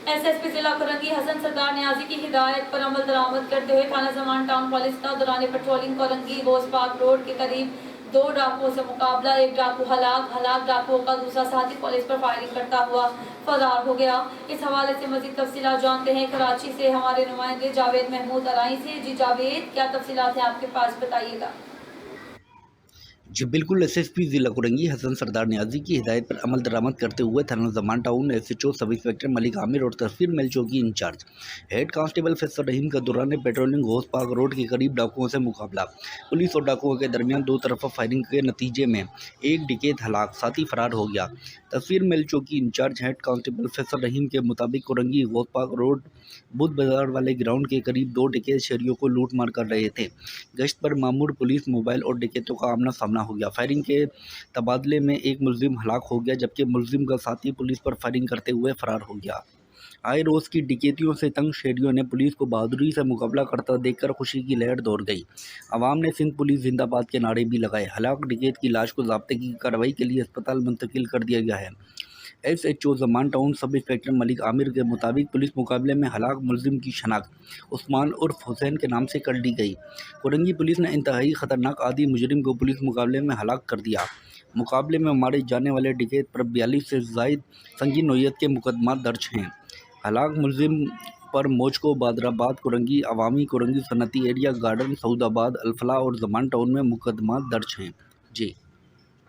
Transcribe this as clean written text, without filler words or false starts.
SSP जिला कोरंगी हसन सरदार न्याजी की हिदायत पर अमल दरामद करते हुए थाना जमान टाउन पुलिस का दौरान patrolling Korangi Bose park road के करीब 2 डाकुओं से मुकाबला। एक डाकू हलाक डाकुओं का दूसरा साथी पुलिस पर फायरिंग करता हुआ फरार हो गया। इस हवाले से मजीद तफसीलात जानते हैं कराची से हमारे नुमाइंदे जावेद महमूद अराई से। जी जावेद, क्या तफसीलात हैं आपके पास, बताइएगा। जी बिल्कुल, एसएसपी जिला कोरंगी हसन सरदार न्याजी की हिदायत पर अमल दरामद करते हुए थाना Zaman town SHO sub inspector Malik Aamir और तस्वीर मेल चौकी इंचार्ज हेड कांस्टेबल फैसल रहीम का दौरान पेट्रोलिंग घोष पार्क रोड के करीब डाकुओं से मुकाबला। पुलिस और डाकुओं के दरमियान दो तरफा फायरिंग के नतीजे में एक डिकेत हलाक साथी फरार हो गया। तस्वीर मेल चौकी इंचार्ज हेड कांस्टेबल फैसल रहीम के मुताबिक कोरंगी घोष पार्क रोड बुध बाजार वाले ग्राउंड के करीब 2 डिकेत शहरियों को लूट मार कर रहे थे। गश्त पर मामूर पुलिस मोबाइल और डिकेतों का आमना सामना हो गया। फायरिंग के तबादले में एक मुलजिम हलाक हो गया, जबकि मुलजिम का साथी पुलिस पर फायरिंग करते हुए फरार हो गया। आए रोज की डिकेतियों से तंग शहरियों ने पुलिस को बहादुरी से मुकाबला करता देखकर खुशी की लहर दौड़ गई। अवाम ने सिंध पुलिस जिंदाबाद के नारे भी लगाए। हलाक डिकेत की लाश को ज़ाब्ते की कार्रवाई के लिए अस्पताल मुंतकिल कर दिया गया है। SHO Zaman town sub inspector Malik Aamir के मुताबिक पुलिस मुकाबले में हलाक मुलजिम की शनाख्त उस्मान उर्फ हुसैन के नाम से कर ली गई। कोरंगी पुलिस ने इंतहाई खतरनाक आदि मुजरिम को पुलिस मुकाबले में हलाक कर दिया। मुकाबले में मारे जाने वाले डिकेत पर 42 से जायद संगीन नोयत के मुकदमा दर्ज हैं। हलाक मुलजिम पर मोजको, बादराबाद, कोरंगी अवामी, कोरंगी सनती एरिया, गार्डन, सऊदाबाद, अल्फला और जमान टाउन में मुकदमा दर्ज हैं। जी।